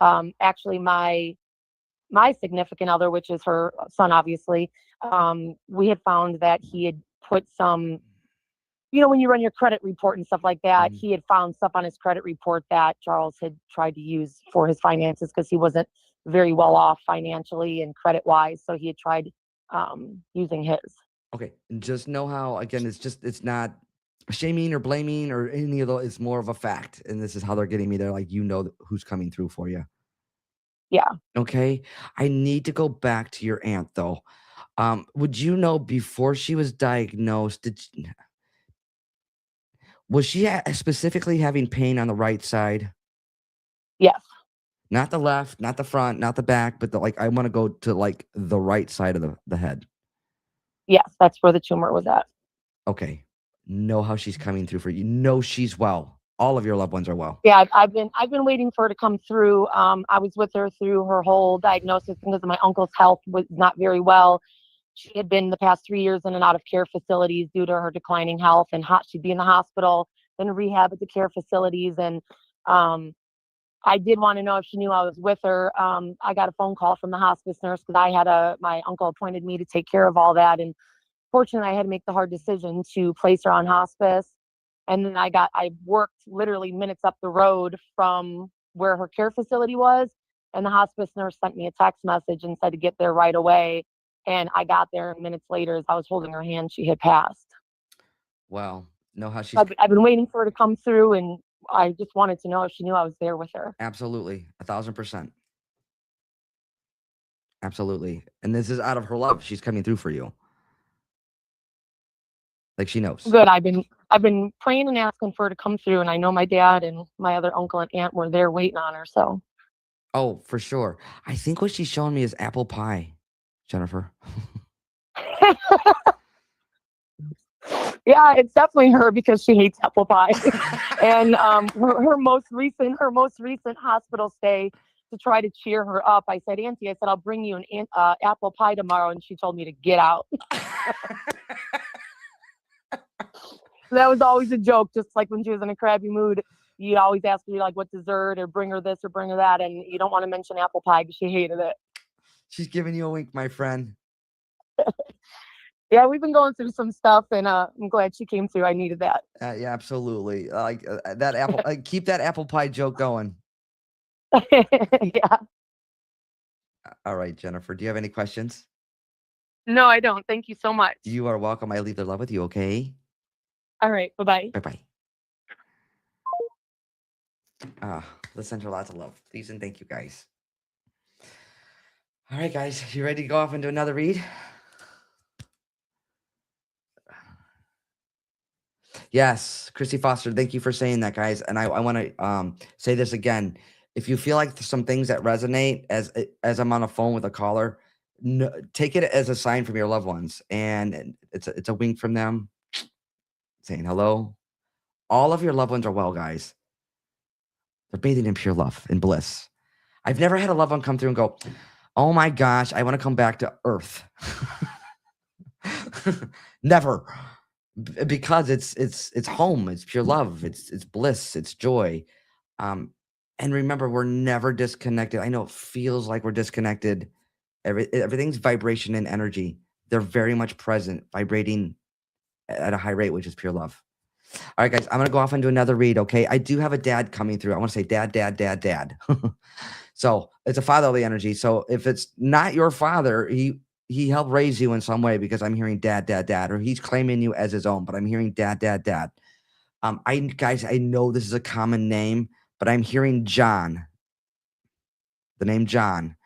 actually my significant other, which is her son, obviously, we had found that he had put some, when you run your credit report and stuff like that, he had found stuff on his credit report that Charles had tried to use for his finances because he wasn't very well off financially and credit wise. So he had tried using his. Okay. And just know how, again, it's not shaming or blaming or any of those. It's more of a fact. And this is how they're getting me. They're like, who's coming through for you. Yeah. Okay. I need to go back to your aunt though. Would you know before she was diagnosed, was she specifically having pain on the right side? Yes. Not the left, not the front, not the back, but I want to go to like the right side of the head. Yes, that's where the tumor was at. Okay. Know how she's coming through for you. Know she's well. All of your loved ones are well. Yeah, I've been waiting for her to come through. I was with her through her whole diagnosis because my uncle's health was not very well. She had been the past 3 years in and out of care facilities due to her declining health, and she'd be in the hospital, then rehab at the care facilities. And I did want to know if she knew I was with her. I got a phone call from the hospice nurse because my uncle appointed me to take care of all that. And fortunately, I had to make the hard decision to place her on hospice. And then I worked literally minutes up the road from where her care facility was. And the hospice nurse sent me a text message and said to get there right away. And I got there, and minutes later, as I was holding her hand, she had passed. Well, know how she's I've been waiting for her to come through, and I just wanted to know if she knew I was there with her. absolutely 1,000%. Absolutely. And this is out of her love. She's coming through for you. Like she knows. Good. I've been praying and asking for her to come through, and I know my dad and my other uncle and aunt were there waiting on her. So Oh, for sure. I think what she's showing me is apple pie, Jennifer. yeah, it's definitely her because she hates apple pie. And her most recent hospital stay, to try to cheer her up, I said, Auntie, I said, I'll bring you an apple pie tomorrow, and she told me to get out. That was always a joke. Just like when she was in a crabby mood, you'd always ask me like what dessert, or bring her this or bring her that, and you don't want to mention apple pie because she hated it. She's giving you a wink, my friend. Yeah, we've been going through some stuff, and I'm glad she came through. I needed that. Yeah, absolutely. That apple. Keep that apple pie joke going. Yeah. All right, Jennifer. Do you have any questions? No, I don't. Thank you so much. You are welcome. I leave the love with you. Okay. All right. Bye-bye. Bye bye. Let's send her lots of love, please, and thank you, guys. All right, guys. You ready to go off and do another read? Yes, Christy Foster, thank you for saying that, guys. And I want to say this again. If you feel like there's some things that resonate as I'm on a phone with a caller, take it as a sign from your loved ones, and it's a wink from them saying hello. All of your loved ones are well, guys. They're bathing in pure love and bliss. I've never had a loved one come through and go, "Oh my gosh, I want to come back to Earth." Never. Because it's home, it's pure love, it's bliss, it's joy. And remember, we're never disconnected. I know it feels like we're disconnected. Everything's vibration and energy. They're very much present, vibrating at a high rate, which is pure love. All right, guys, I'm gonna go off and do another read. Okay, I do have a dad coming through. I want to say dad, dad, dad, dad. So it's a fatherly energy. So if it's not your father, he helped raise you in some way, because I'm hearing dad, dad, dad, or he's claiming you as his own, but I'm hearing dad, dad, dad. I know this is a common name, but I'm hearing John, the name John.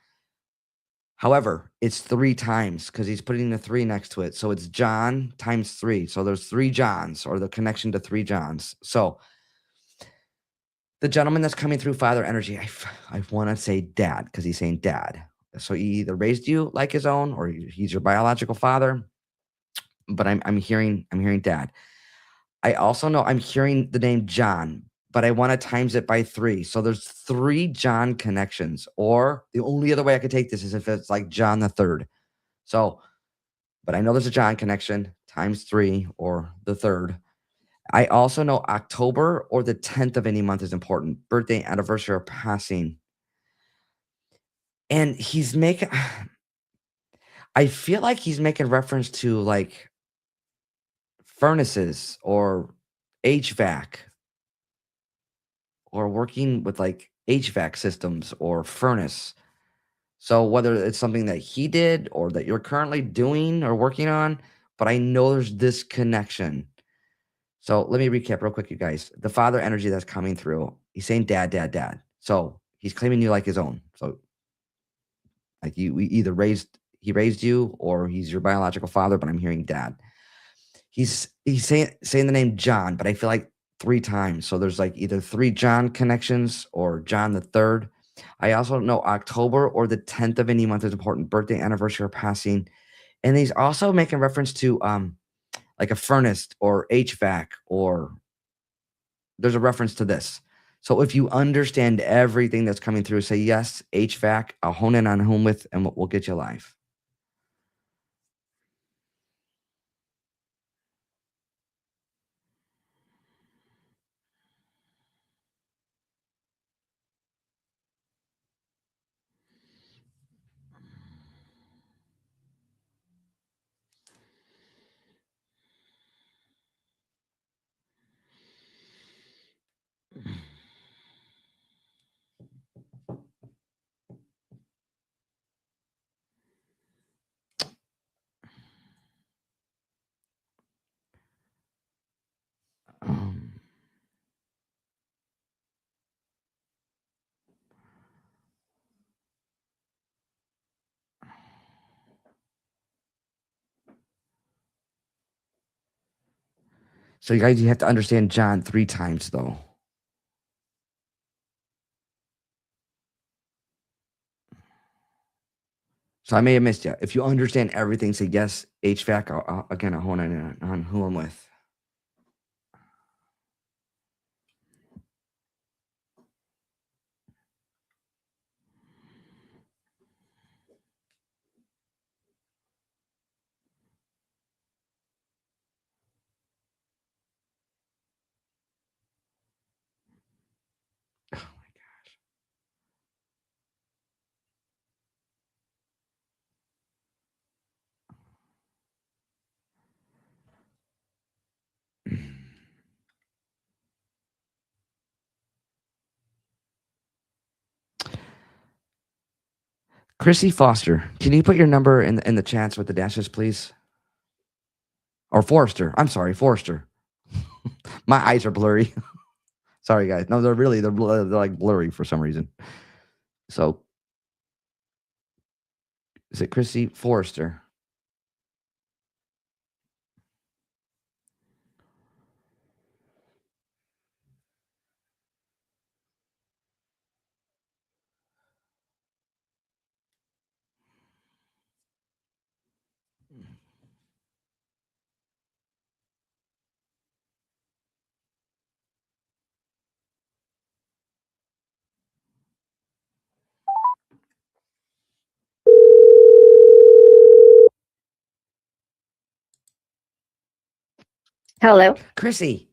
However, it's 3 times because he's putting the 3 next to it. So it's John times 3. So there's 3 Johns, or the connection to 3 Johns. So the gentleman that's coming through father energy, I want to say dad, because he's saying dad. So he either raised you like his own, or he's your biological father. But I'm hearing dad. I also know I'm hearing the name John, but I want to times it by 3. So there's 3 John connections. Or the only other way I could take this is if it's like John the 3rd. So, but I know there's a John connection times 3, or the 3rd. I also know October or the 10th of any month is important. Birthday, anniversary, or passing. And he's making, I feel like he's making reference to like furnaces or HVAC, or working with like HVAC systems or furnace. So whether it's something that he did or that you're currently doing or working on, but I know there's this connection. So let me recap real quick, you guys. The father energy that's coming through, he's saying dad, dad, dad. So he's claiming you like his own. So like he raised you, or he's your biological father, but I'm hearing dad. He's saying the name John, but I feel like 3 times. So there's like either 3 John connections or John the 3rd. I also know October or the 10th of any month is important. Birthday, anniversary, or passing. And he's also making reference to like a furnace or HVAC, or there's a reference to this. So if you understand everything that's coming through, say yes, HVAC, I'll hone in on whom with, and we'll get you live. Um, so you guys, you have to understand John 3 times though. So I may have missed you. If you understand everything, say yes, HVAC. I'll hone in on who I'm with. Chrissy Foster, can you put your number in the chats with the dashes, please? Or Forrester. I'm sorry, Forrester. My eyes are blurry. Sorry, guys. No, they're like blurry for some reason. So, is it Chrissy Forrester? Hello. Chrissy,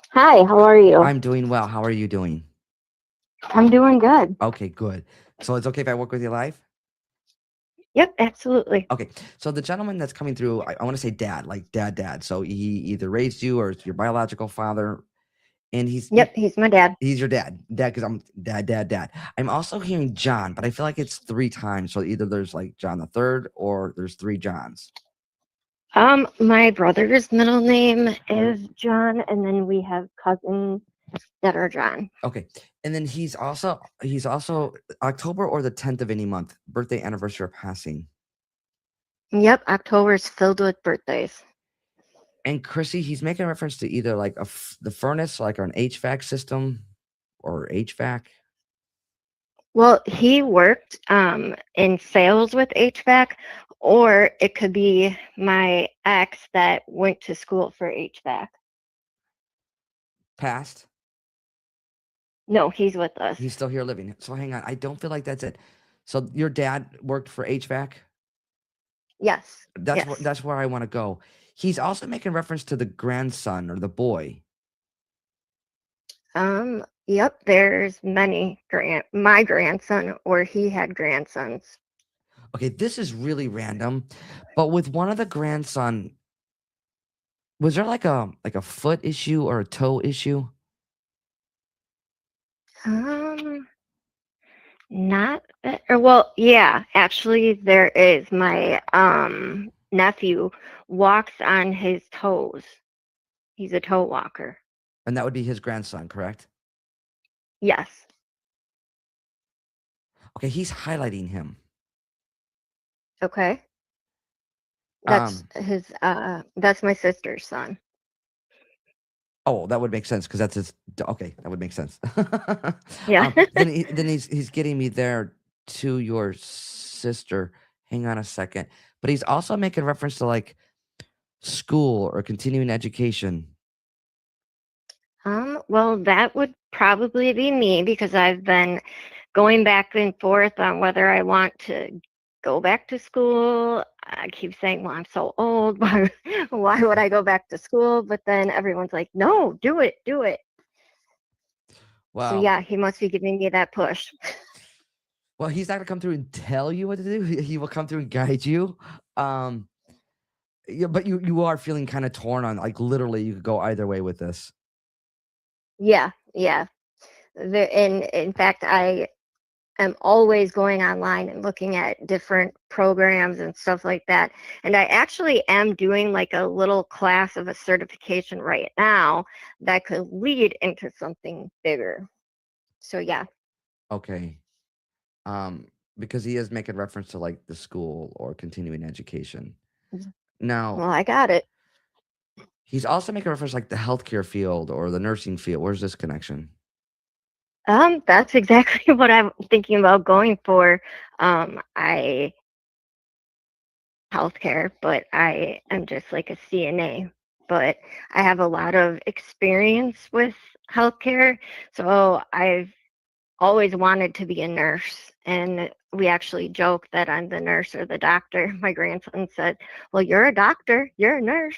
Hi, how are you? I'm doing well. How are you doing? I'm doing good. Okay, good. So it's okay if I work with you live? Yep, absolutely. Okay. So the gentleman that's coming through, I want to say dad, like dad. So he either raised you or it's your biological father. And Yep, he's my dad. he's your dad. Dad, because I'm dad. I'm also hearing John, but I feel like it's 3 times. So either there's like John the third or there's 3 Johns. My brother's middle name is John, and then we have cousins that are John. Okay. And then he's also October or the 10th of any month, birthday, anniversary, or passing. Yep, October's filled with birthdays. And Chrissy, he's making reference to either like the furnace, like an HVAC system or HVAC. Well, he worked in sales with HVAC, or it could be my ex that went to school for HVAC. Passed. No, he's with us. He's still here living. So hang on. I don't feel like that's it. So your dad worked for HVAC? Yes. That's where I want to go. He's also making reference to the grandson or the boy. Yep, there's many my grandson, or he had grandsons. Okay, this is really random, but with one of the grandson, was there like a foot issue or a toe issue? Not well, yeah, actually there is. My nephew walks on his toes. He's a toe walker. And that would be his grandson, correct? Yes. Okay, he's highlighting him. Okay. That's his that's my sister's son. Oh, that would make sense because that's his. Okay, that would make sense. Yeah. Then he's getting me there to your sister. Hang on a second, but he's also making reference to like school or continuing education. Well, that would probably be me because I've been going back and forth on whether I want to go back to school. I keep saying, well, I'm so old. Why would I go back to school? But then everyone's like, no, do it, do it. So Well, yeah, he must be giving me that push. well, he's not gonna come through and tell you what to do. He will come through and guide you. Um, yeah, but you are feeling kind of torn on like literally you could go either way with this. Yeah, yeah. And in fact, I am always going online and looking at different programs and stuff like that. And I actually am doing like a little class of a certification right now that could lead into something bigger. So yeah. Okay. Um, because he is making reference to like the school or continuing education. Now, Well, I got it. he's also making reference like the healthcare field or the nursing field. Where's this connection? That's exactly what I'm thinking about going for. I healthcare, but I am just like a CNA. But I have a lot of experience with healthcare, so I've always wanted to be a nurse. And we actually joke that I'm the nurse or the doctor. My grandson said, well, you're a doctor, you're a nurse.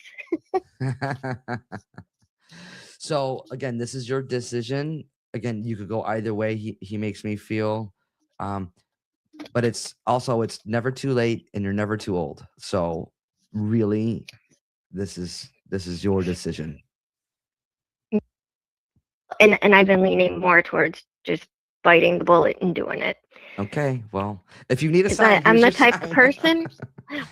So again, this is your decision. Again, you could go either way. He makes me feel, um, but it's also it's never too late and you're never too old. So really, this is your decision. And I've been leaning more towards just biting the bullet and doing it. Okay, well, if you need a Because sign, I'm here's the your type of sign. person,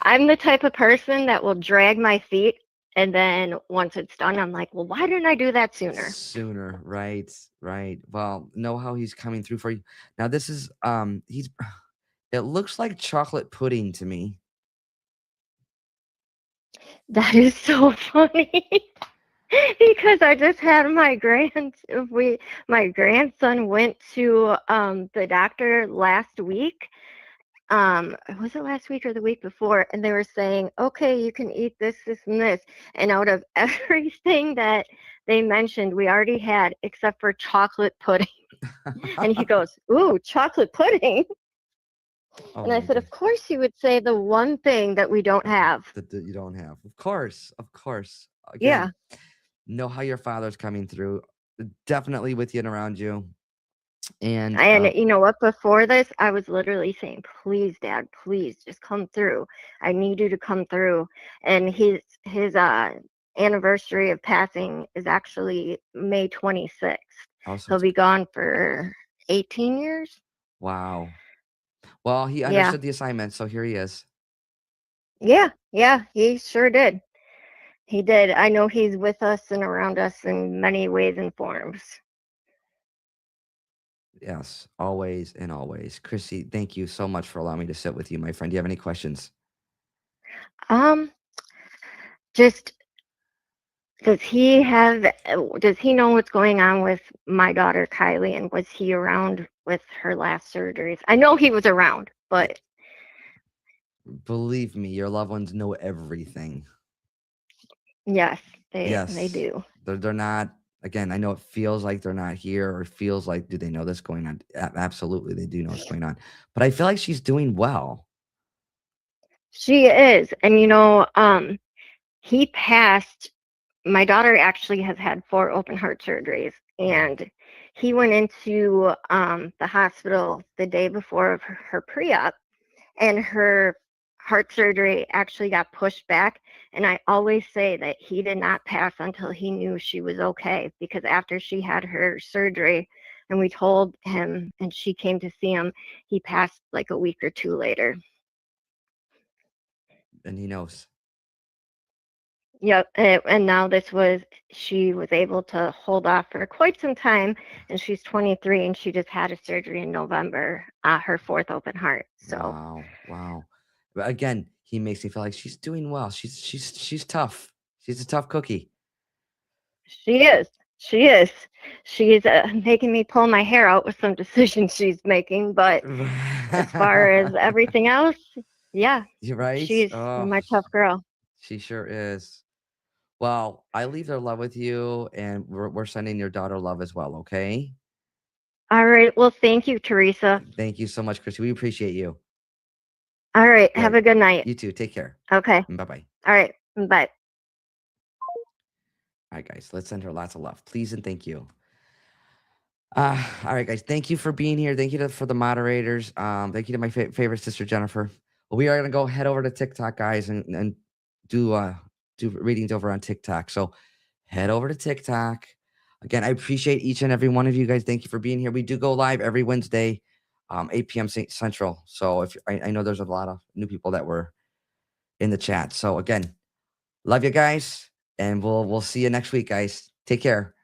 I'm the type of person that will drag my feet. And then once it's done, I'm like, well, why didn't I do that sooner? Sooner, right, right. Well, know how he's coming through for you. Now this is he's it looks like chocolate pudding to me. That is so funny. Because I just had my grandson went to the doctor last week. Was it last week or the week before? And they were saying, okay, you can eat this, this, and this. And out of everything that they mentioned, we already had except for chocolate pudding. And he goes, ooh, chocolate pudding. Oh And I my said, god. of course you would say the one thing that we don't have. That you don't have. Of course, of course. Yeah. Again, know how your father's coming through. Definitely with you and around you. And And you know what? Before this, I was literally saying, please, Dad, please just come through. I need you to come through. And his anniversary of passing is actually May 26th. also He'll be gone for 18 years. wow. Well, he Yeah. understood the assignment, so here he is. Yeah. Yeah. He sure did. He did. I know he's with us and around us in many ways and forms. Yes, always and always. Chrissy, thank you so much for allowing me to sit with you, my friend. Do you have any questions? Um, just does he know what's going on with my daughter Kylie, and was he around with her last surgeries? I know he was around, but Believe me, your loved ones know everything. yes, they Yes. do. They're not again, I know it feels like they're not here or it feels like do they know this going on? Absolutely, they do know what's going on. But I feel like she's doing well. She is, and he passed. My daughter actually has had 4 open heart surgeries, and he went into the hospital the day before of her pre-op, and her heart surgery actually got pushed back. And I always say that he did not pass until he knew she was okay, because after she had her surgery and we told him and she came to see him, he passed like a week or 2 later. And he knows. Yep. And now she was able to hold off for quite some time, and she's 23 and she just had a surgery in November, her 4th open heart. So Wow. Wow. But again, he makes me feel like she's doing well. She's tough. She's a tough cookie. She is. She is. She's making me pull my hair out with some decisions she's making, but as far as everything else, yeah, You're right. she's Oh, my tough girl. she sure is. Well, I leave their love with you, and we're sending your daughter love as well. Okay. All right. Well, thank you, Teresa. Thank you so much, Chrissy. We appreciate you. All right. All Have right. a good night. You too. Take care. Okay. Bye bye. All right. Bye. All right, guys. Let's send her lots of love, please, and thank you. All right, guys. Thank you for being here. Thank you for the moderators. Thank you to my favorite sister Jennifer. Well, we are gonna go head over to TikTok, guys, and do readings over on TikTok. So head over to TikTok. Again, I appreciate each and every one of you guys. Thank you for being here. We do go live every Wednesday, 8 p.m. Central. So if I know there's a lot of new people that were in the chat. So again, love you guys, and we'll see you next week, guys. Take care.